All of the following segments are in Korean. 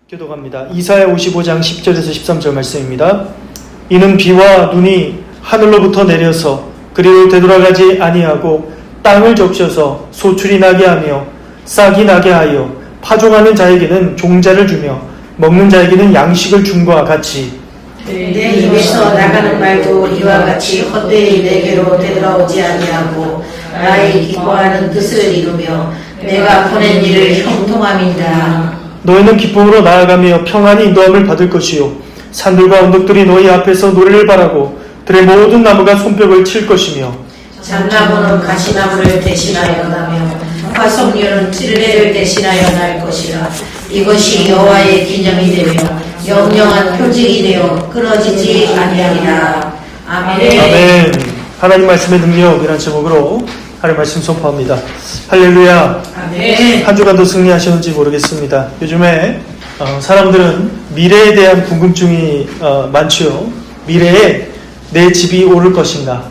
교독합니다. 이사야 55장 10절에서 13절 말씀입니다. 이는 비와 눈이 하늘로부터 내려서 그리로 되돌아가지 아니하고 땅을 적셔서 소출이 나게 하며 싹이 나게 하여 파종하는 자에게는 종자를 주며 먹는 자에게는 양식을 줌과 같이 내 입에서 나가는 말도 이와 같이 헛되이 내게로 되돌아오지 아니하고 나의 기뻐하는 뜻을 이루며 내가 보낸 일을 형통함이니라. 너희는 기쁨으로 나아가며 평안히 인도함을 받을 것이요 산들과 언덕들이 너희 앞에서 노래를 바라고 들의 모든 나무가 손뼉을 칠 것이며 잣나무는 가시나무를 대신하여 나며 화석류는 찔레를 대신하여 날 것이라. 이것이 여호와의 기념이 되며 영영한 표징이 되어 끊어지지 아니하리라. 아멘. 아멘. 하나님 말씀의 능력이라는 제목으로 하나님 말씀 선포합니다. 할렐루야. 아멘. 한 주간도 승리하시는지 모르겠습니다. 요즘에 사람들은 미래에 대한 궁금증이 많죠. 미래에 내 집이 오를 것인가,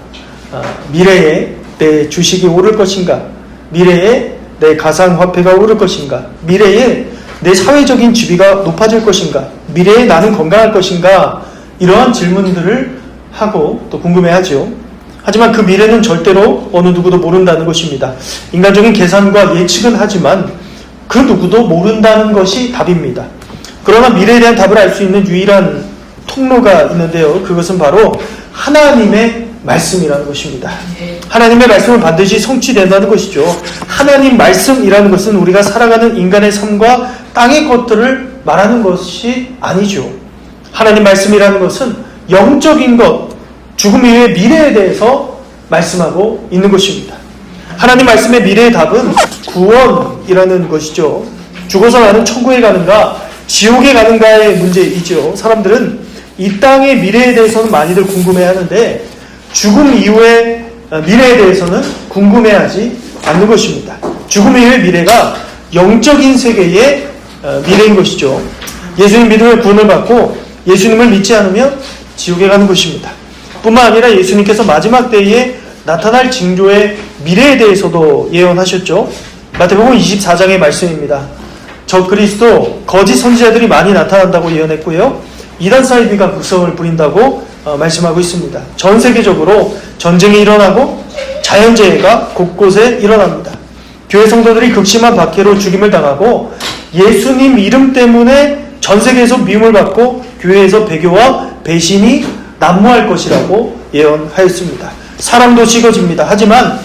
미래에 내 주식이 오를 것인가, 미래에 내 가상화폐가 오를 것인가, 미래에 내 사회적인 지위가 높아질 것인가, 미래에 나는 건강할 것인가, 이러한 질문들을 하고 또 궁금해하죠. 하지만 그 미래는 절대로 어느 누구도 모른다는 것입니다. 인간적인 계산과 예측은 하지만 그 누구도 모른다는 것이 답입니다. 그러나 미래에 대한 답을 알 수 있는 유일한 통로가 있는데요. 그것은 바로 하나님의 말씀이라는 것입니다. 하나님의 말씀은 반드시 성취된다는 것이죠. 하나님 말씀이라는 것은 우리가 살아가는 인간의 삶과 땅의 것들을 말하는 것이 아니죠. 하나님 말씀이라는 것은 영적인 것, 죽음 이후의 미래에 대해서 말씀하고 있는 것입니다. 하나님 말씀의 미래의 답은 구원이라는 것이죠. 죽어서 나는 천국에 가는가 지옥에 가는가의 문제이죠. 사람들은 이 땅의 미래에 대해서는 많이들 궁금해하는데 죽음 이후의 미래에 대해서는 궁금해하지 않는 것입니다. 죽음 이후의 미래가 영적인 세계의 미래인 것이죠. 예수님 믿으면 구원을 받고 예수님을 믿지 않으면 지옥에 가는 것입니다. 뿐만 아니라 예수님께서 마지막 때에 나타날 징조의 미래에 대해서도 예언하셨죠. 마태복음 24장의 말씀입니다. 저 그리스도 거짓 선지자들이 많이 나타난다고 예언했고요. 이단 사이비가 극성을 부린다고 말씀하고 있습니다. 전 세계적으로 전쟁이 일어나고 자연재해가 곳곳에 일어납니다. 교회 성도들이 극심한 박해로 죽임을 당하고 예수님 이름 때문에 전 세계에서 미움을 받고 교회에서 배교와 배신이 난무할 것이라고 예언하였습니다. 사랑도 식어집니다. 하지만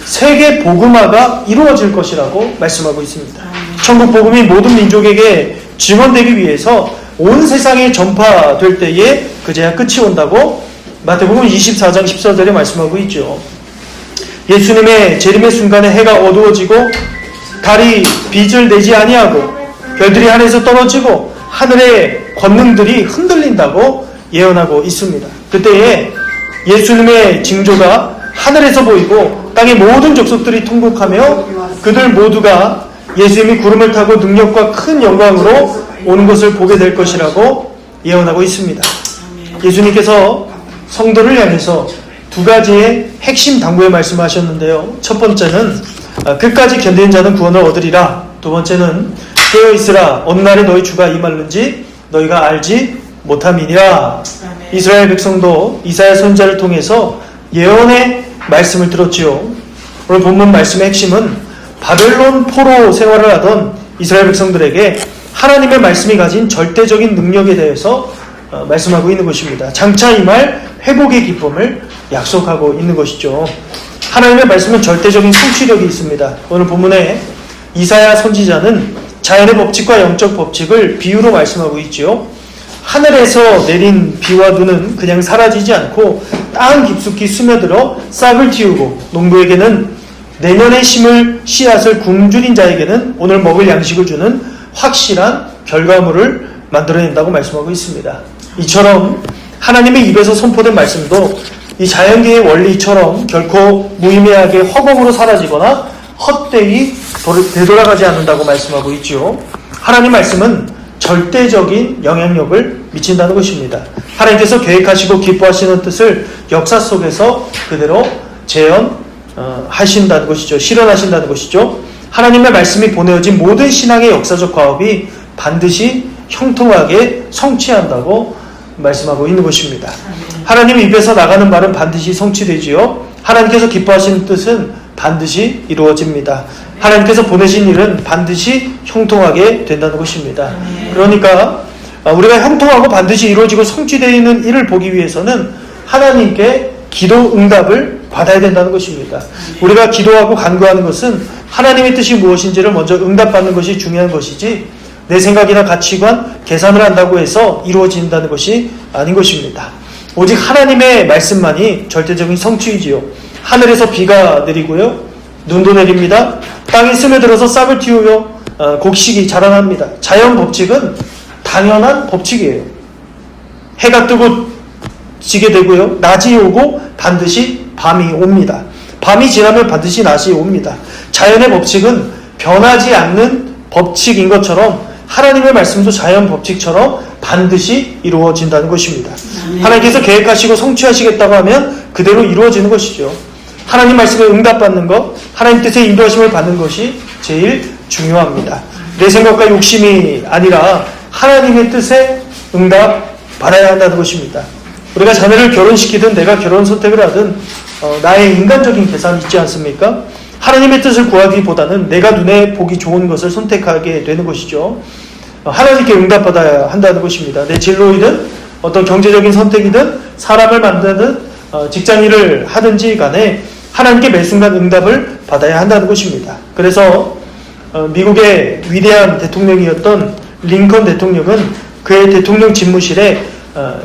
세계 복음화가 이루어질 것이라고 말씀하고 있습니다. 천국 복음이 모든 민족에게 증언되기 위해서 온 세상에 전파될 때에 그제야 끝이 온다고 마태복음 24장 14절에 말씀하고 있죠. 예수님의 재림의 순간에 해가 어두워지고 달이 빛을 내지 아니하고 별들이 하늘에서 떨어지고 하늘의 권능들이 흔들린다고 예언하고 있습니다. 그때에 예수님의 징조가 하늘에서 보이고 땅의 모든 족속들이 통곡하며 그들 모두가 예수님이 구름을 타고 능력과 큰 영광으로 오는 것을 보게 될 것이라고 예언하고 있습니다. 예수님께서 성도를 향해서 두 가지의 핵심 당부의 말씀하셨는데요. 첫 번째는 끝까지 견디는 자는 구원을 얻으리라. 두 번째는 깨어있으라. 어느 날에 너희 주가 임하는지 너희가 알지 못함이니라. 이스라엘 백성도 이사야 선지자를 통해서 예언의 말씀을 들었지요. 오늘 본문 말씀의 핵심은 바벨론 포로 생활을 하던 이스라엘 백성들에게 하나님의 말씀이 가진 절대적인 능력에 대해서 말씀하고 있는 것입니다. 장차 임할 회복의 기쁨을 약속하고 있는 것이죠. 하나님의 말씀은 절대적인 성취력이 있습니다. 오늘 본문에 이사야 선지자는 자연의 법칙과 영적 법칙을 비유로 말씀하고 있지요. 하늘에서 내린 비와 눈은 그냥 사라지지 않고 땅 깊숙이 스며들어 싹을 틔우고 농부에게는 내년에 심을 씨앗을 굶주린 자에게는 오늘 먹을 양식을 주는 확실한 결과물을 만들어낸다고 말씀하고 있습니다. 이처럼 하나님의 입에서 선포된 말씀도 이 자연계의 원리처럼 결코 무의미하게 허공으로 사라지거나 헛되이 되돌아가지 않는다고 말씀하고 있죠. 하나님 말씀은 절대적인 영향력을 미친다는 것입니다. 하나님께서 계획하시고 기뻐하시는 뜻을 역사 속에서 그대로 재현하신다는 것이죠. 실현하신다는 것이죠. 하나님의 말씀이 보내어진 모든 신앙의 역사적 과업이 반드시 형통하게 성취한다고 말씀하고 있는 것입니다. 하나님 입에서 나가는 말은 반드시 성취되지요. 하나님께서 기뻐하시는 뜻은 반드시 이루어집니다. 하나님께서 보내신 일은 반드시 형통하게 된다는 것입니다. 그러니까 우리가 형통하고 반드시 이루어지고 성취되어 있는 일을 보기 위해서는 하나님께 기도 응답을 받아야 된다는 것입니다. 우리가 기도하고 간구하는 것은 하나님의 뜻이 무엇인지를 먼저 응답받는 것이 중요한 것이지 내 생각이나 가치관, 계산을 한다고 해서 이루어진다는 것이 아닌 것입니다. 오직 하나님의 말씀만이 절대적인 성취이지요. 하늘에서 비가 내리고요, 눈도 내립니다. 땅이 스며들어서 싹을 틔우며 곡식이 자라납니다. 자연 법칙은 당연한 법칙이에요. 해가 뜨고 지게 되고요, 낮이 오고 반드시 밤이 옵니다. 밤이 지나면 반드시 낮이 옵니다. 자연의 법칙은 변하지 않는 법칙인 것처럼 하나님의 말씀도 자연 법칙처럼 반드시 이루어진다는 것입니다. 하나님께서 계획하시고 성취하시겠다고 하면 그대로 이루어지는 것이죠. 하나님 말씀에 응답받는 것, 하나님 뜻의 인도하심을 받는 것이 제일 중요합니다. 내 생각과 욕심이 아니라 하나님의 뜻에 응답 받아야 한다는 것입니다. 우리가 자녀를 결혼시키든 내가 결혼 선택을 하든 나의 인간적인 계산이 있지 않습니까? 하나님의 뜻을 구하기보다는 내가 눈에 보기 좋은 것을 선택하게 되는 것이죠. 하나님께 응답받아야 한다는 것입니다. 내 진로이든 어떤 경제적인 선택이든 사람을 만드는 직장일을 하든지 간에 하나님께 매 순간 응답을 받아야 한다는 것입니다. 그래서 미국의 위대한 대통령이었던 링컨 대통령은 그의 대통령 집무실에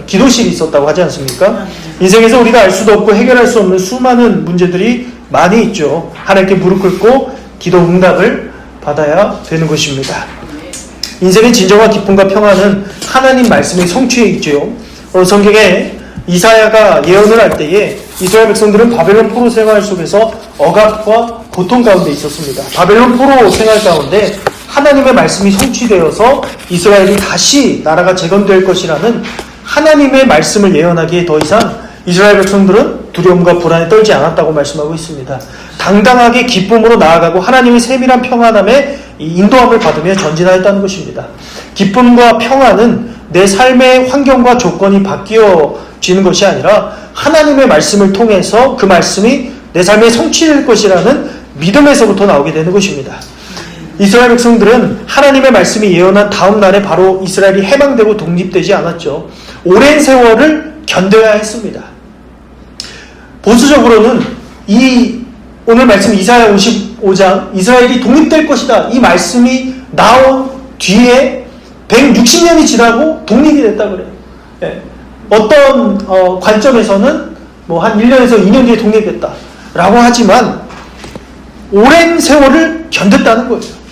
기도실이 있었다고 하지 않습니까? 인생에서 우리가 알 수도 없고 해결할 수 없는 수많은 문제들이 많이 있죠. 하나님께 무릎 꿇고 기도 응답을 받아야 되는 것입니다. 인생의 진정한 기쁨과 평안은 하나님 말씀의 성취에 있죠. 성경에 이사야가 예언을 할 때에 이스라엘 백성들은 바벨론 포로 생활 속에서 억압과 고통 가운데 있었습니다. 바벨론 포로 생활 가운데 하나님의 말씀이 성취되어서 이스라엘이 다시 나라가 재건될 것이라는 하나님의 말씀을 예언하기에 더 이상 이스라엘 백성들은 두려움과 불안에 떨지 않았다고 말씀하고 있습니다. 당당하게 기쁨으로 나아가고 하나님의 세밀한 평안함에 인도함을 받으며 전진하였다는 것입니다. 기쁨과 평안은 내 삶의 환경과 조건이 바뀌어지는 것이 아니라 하나님의 말씀을 통해서 그 말씀이 내 삶에 성취될 것이라는 믿음에서부터 나오게 되는 것입니다. 이스라엘 백성들은 하나님의 말씀이 예언한 다음 날에 바로 이스라엘이 해방되고 독립되지 않았죠. 오랜 세월을 견뎌야 했습니다. 보수적으로는 오늘 말씀 이사야 55장 이스라엘이 독립될 것이다, 이 말씀이 나온 뒤에 160년이 지나고 독립이 됐다 그래요. 예. 어떤 관점에서는 한 1년에서 2년 뒤에 독립됐다 라고 하지만 오랜 세월을 견뎠다는 거예요.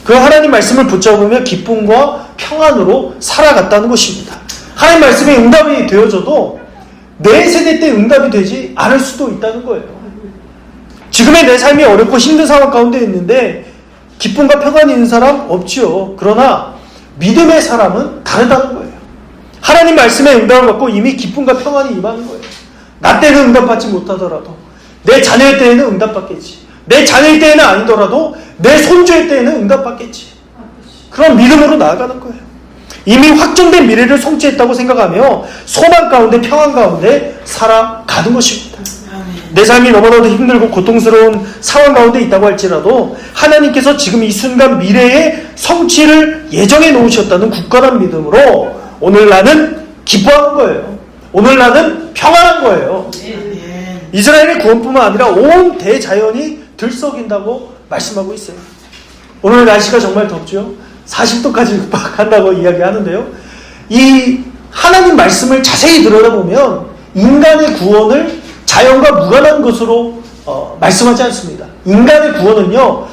그 하나님 말씀을 붙잡으며 기쁨과 평안으로 살아갔다는 것입니다. 하나님 말씀에 응답이 되어져도 내 세대 때 응답이 되지 않을 수도 있다는 거예요. 지금의 내 삶이 어렵고 힘든 상황 가운데 있는데 기쁨과 평안이 있는 사람 없지요. 그러나 믿음의 사람은 다르다는 거예요. 하나님 말씀에 응답을 받고 이미 기쁨과 평안이 임하는 거예요. 나 때는 응답받지 못하더라도 내 자녀의 때에는 응답받겠지. 내 자녀의 때에는 아니더라도 내 손주의 때에는 응답받겠지. 그런 믿음으로 나아가는 거예요. 이미 확정된 미래를 성취했다고 생각하며 소망 가운데 평안 가운데 살아가는 것입니다. 내 삶이 너무나도 힘들고 고통스러운 상황 가운데 있다고 할지라도 하나님께서 지금 이 순간 미래의 성취를 예정해 놓으셨다는 굳건한 믿음으로 오늘 나는 기뻐하는 거예요. 오늘 나는 평안한 거예요. 이스라엘의 구원뿐만 아니라 온 대자연이 들썩인다고 말씀하고 있어요. 오늘 날씨가 정말 덥죠. 40도까지 육박한다고 이야기하는데요. 이 하나님 말씀을 자세히 들여다보면 인간의 구원을 자연과 무관한 것으로 말씀하지 않습니다. 인간의 구원은요,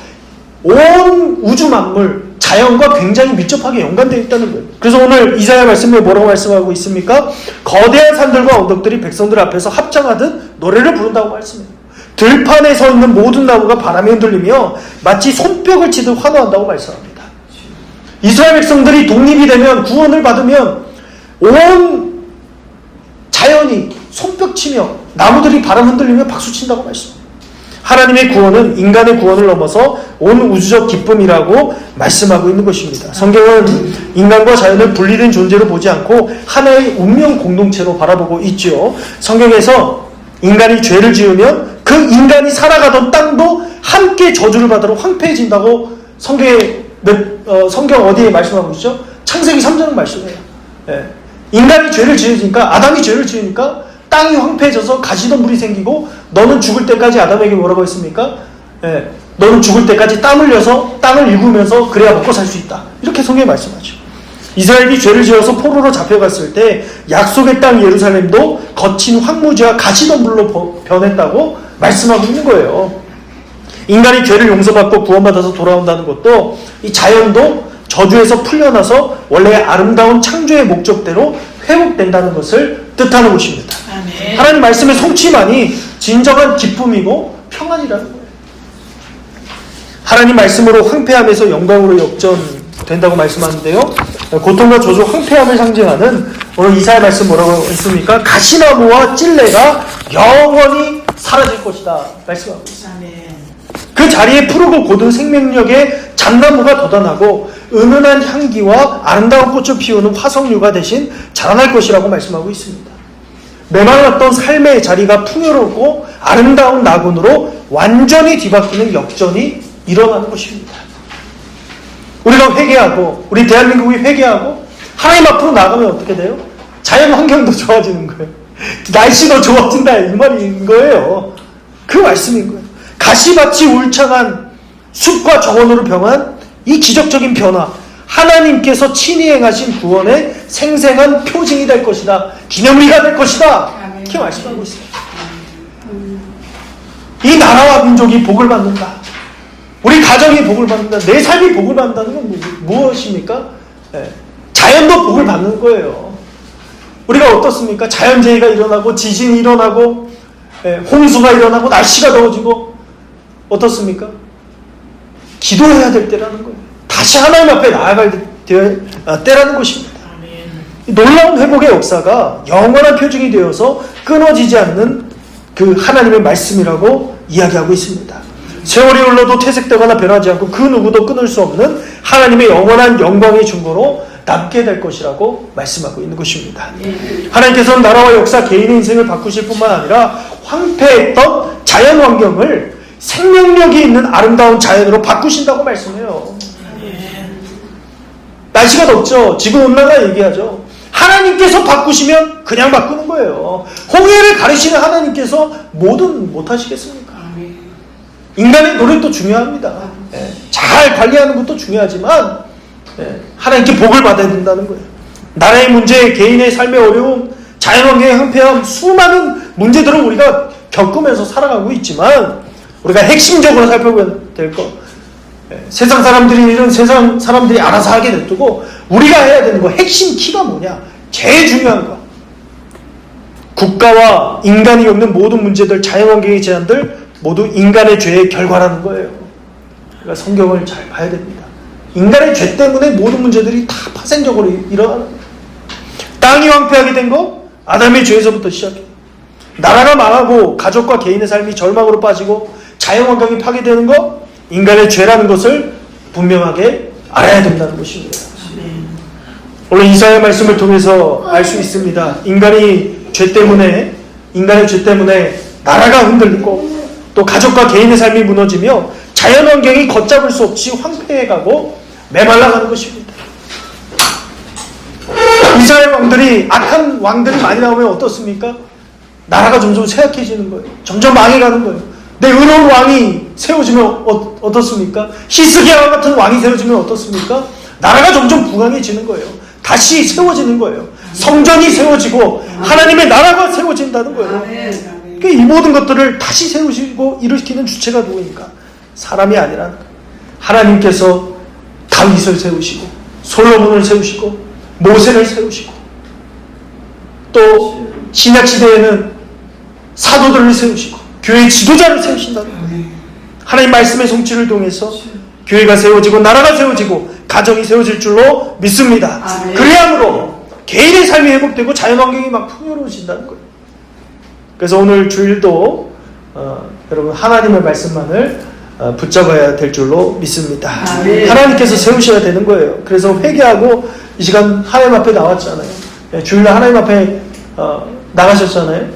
온 우주 만물, 자연과 굉장히 밀접하게 연관되어 있다는 거예요. 그래서 오늘 이사야 말씀에 뭐라고 말씀하고 있습니까? 거대한 산들과 언덕들이 백성들 앞에서 합창하듯 노래를 부른다고 말씀해요. 들판에 서 있는 모든 나무가 바람에 흔들리며 마치 손뼉을 치듯 환호한다고 말씀합니다. 이스라엘 백성들이 독립이 되면, 구원을 받으면 온 자연이 손뼉치며 나무들이 바람 흔들리며 박수친다고 말씀합니다. 하나님의 구원은 인간의 구원을 넘어서 온 우주적 기쁨이라고 말씀하고 있는 것입니다. 성경은 인간과 자연을 분리된 존재로 보지 않고 하나의 운명 공동체로 바라보고 있죠. 성경에서 인간이 죄를 지으면 그 인간이 살아가던 땅도 함께 저주를 받으러 황폐해진다고 성경 어디에 말씀하고 있죠? 창세기 3장 말씀해요. 예. 인간이 죄를 지으니까, 아담이 죄를 지으니까 땅이 황폐해져서 가시덤불이 생기고, 너는 죽을 때까지 아담에게 뭐라고 했습니까? 예. 너는 죽을 때까지 땀 흘려서 땅을 일구면서 그래야 먹고 살 수 있다. 이렇게 성경에 말씀하죠. 이스라엘이 죄를 지어서 포로로 잡혀갔을 때 약속의 땅 예루살렘도 거친 황무지와 가시덤불로 변했다고 말씀하고 있는 거예요. 인간이 죄를 용서받고 구원받아서 돌아온다는 것도 이 자연도 저주에서 풀려나서 원래의 아름다운 창조의 목적대로 회복된다는 것을 뜻하는 것입니다. 아멘. 하나님 말씀의 성취만이 진정한 기쁨이고 평안이라는 거예요. 하나님 말씀으로 황폐함에서 영광으로 역전된다고 말씀하는데요. 고통과 저주, 황폐함을 상징하는 오늘 이사야 말씀 뭐라고 했습니까? 가시나무와 찔레가 영원히 사라질 것이다 말씀하고 있습니다. 아멘. 그 자리에 푸르고 고든 생명력의 잣나무가 돋아나고 은은한 향기와 아름다운 꽃을 피우는 화석류가 대신 자라날 것이라고 말씀하고 있습니다. 메말랐던 삶의 자리가 풍요롭고 아름다운 나군으로 완전히 뒤바뀌는 역전이 일어나는 것입니다. 우리가 회개하고 우리 대한민국이 회개하고 하나님 앞으로 나가면 어떻게 돼요? 자연 환경도 좋아지는 거예요. 날씨도 좋아진다 이 말인 거예요. 그 말씀인 거예요. 가시밭이 울창한 숲과 정원으로 병한 이 기적적인 변화, 하나님께서 친히 행하신 구원의 생생한 표징이 될 것이다. 기념비가 될 것이다. 이렇게 말씀하고 있습니다. 이 나라와 민족이 복을 받는다. 우리 가정이 복을 받는다. 내 삶이 복을 받는다는 건 무엇입니까? 자연도 복을 받는 거예요. 우리가 어떻습니까? 자연재해가 일어나고 지진이 일어나고 홍수가 일어나고 날씨가 더워지고 어떻습니까? 기도해야 될 때라는 거예요. 다시 하나님 앞에 나아갈 때라는 것입니다. 놀라운 회복의 역사가 영원한 표징이 되어서 끊어지지 않는 그 하나님의 말씀이라고 이야기하고 있습니다. 세월이 흘러도 퇴색되거나 변하지 않고 그 누구도 끊을 수 없는 하나님의 영원한 영광의 증거로 남게 될 것이라고 말씀하고 있는 것입니다. 하나님께서는 나라와 역사, 개인의 인생을 바꾸실 뿐만 아니라 황폐했던 자연 환경을 생명력이 있는 아름다운 자연으로 바꾸신다고 말씀해요. 날씨가 덥죠. 지구온난화 얘기하죠. 하나님께서 바꾸시면 그냥 바꾸는 거예요. 홍해를 가르시는 하나님께서 뭐든 못하시겠습니까? 인간의 노력도 중요합니다. 잘 관리하는 것도 중요하지만 하나님께 복을 받아야 된다는 거예요. 나라의 문제, 개인의 삶의 어려움, 자연환경의 황폐함, 수많은 문제들을 우리가 겪으면서 살아가고 있지만 우리가 핵심적으로 살펴봐야 될 것, 세상 사람들이 이런 세상 사람들이 알아서 하게 냅두고 우리가 해야 되는 거, 핵심 키가 뭐냐? 제일 중요한 거, 국가와 인간이 겪는 모든 문제들, 자연환경의 제한들 모두 인간의 죄의 결과라는 거예요. 그러니까 성경을 잘 봐야 됩니다. 인간의 죄 때문에 모든 문제들이 다 파생적으로 일어나는 거예요. 땅이 황폐하게 된 거 아담의 죄에서부터 시작해요. 나라가 망하고 가족과 개인의 삶이 절망으로 빠지고 자연환경이 파괴되는 거 인간의 죄라는 것을 분명하게 알아야 된다는 것입니다. 오늘 이사야 말씀을 통해서 알 수 있습니다. 인간의 죄 때문에 나라가 흔들리고 또 가족과 개인의 삶이 무너지며 자연환경이 걷잡을 수 없이 황폐해가고 메말라가는 것입니다. 이스라엘 왕들이, 악한 왕들이 많이 나오면 어떻습니까? 나라가 점점 쇠약해지는 거예요. 점점 망해가는 거예요. 내 의로운 왕이 세워지면 어떻습니까? 히스기야 같은 왕이 세워지면 어떻습니까? 나라가 점점 부강해지는 거예요. 다시 세워지는 거예요. 성전이 세워지고 하나님의 나라가 세워진다는 거예요. 그러니까 이 모든 것들을 다시 세우시고 일으키는 주체가 누구니까? 사람이 아니라는 거예요. 하나님께서 다윗을 세우시고 솔로몬을 세우시고 모세를 세우시고 또 신약시대에는 사도들을 세우시고 교회의 지도자를 세우신다는 거예요. 하나님 말씀의 성취를 통해서 교회가 세워지고 나라가 세워지고 가정이 세워질 줄로 믿습니다. 그리함으로 개인의 삶이 회복되고 자연환경이 막 풍요로워진다는 거예요. 그래서 오늘 주일도 여러분 하나님의 말씀만을 붙잡아야 될 줄로 믿습니다. 아멘. 하나님께서 세우셔야 되는 거예요. 그래서 회개하고 이 시간 하나님 앞에 나왔잖아요. 네, 주일날 하나님 앞에 나가셨잖아요.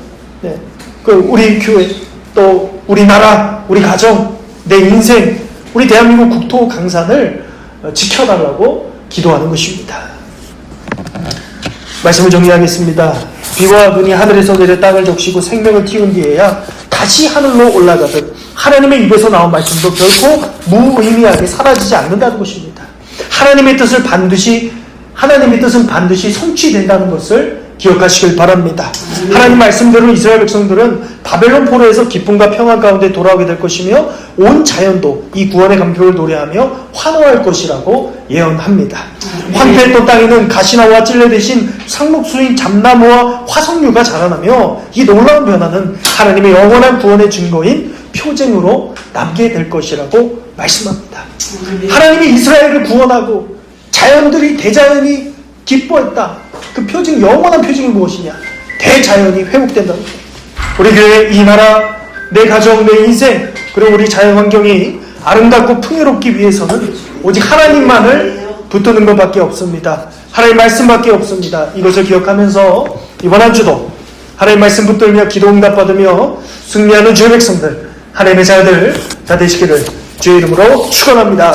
네, 그 우리 교회 또 우리나라, 우리 가정, 내 인생, 우리 대한민국 국토 강산을 지켜달라고 기도하는 것입니다. 말씀을 정리하겠습니다. 비와 눈이 하늘에서 내려 땅을 적시고 생명을 틔운 뒤에야 다시 하늘로 올라가듯 하나님의 입에서 나온 말씀도 결코 무의미하게 사라지지 않는다는 것입니다. 하나님의 뜻은 반드시 성취된다는 것을 기억하시길 바랍니다. 하나님 말씀대로 이스라엘 백성들은 바벨론 포로에서 기쁨과 평안 가운데 돌아오게 될 것이며 온 자연도 이 구원의 감격을 노래하며 환호할 것이라고 예언합니다. 황폐했던 땅에는 가시나무와 찔레 대신 상록수인 잠나무와 화석류가 자라나며 이 놀라운 변화는 하나님의 영원한 구원의 증거인 표징으로 남게 될 것이라고 말씀합니다. 하나님이 이스라엘을 구원하고 자연들이 대자연이 기뻐했다. 그 표징, 영원한 표징이 무엇이냐? 대자연이 회복된다는 거예요. 우리 교회, 이 나라, 내 가정, 내 인생, 그리고 우리 자연 환경이 아름답고 풍요롭기 위해서는 오직 하나님만을 붙드는 것밖에 없습니다. 하나님 말씀밖에 없습니다. 이것을 기억하면서 이번 한 주도 하나님 말씀 붙들며 기도 응답 받으며 승리하는 주의 백성들, 하나님의 자녀들 다 되시기를 주의 이름으로 축원합니다.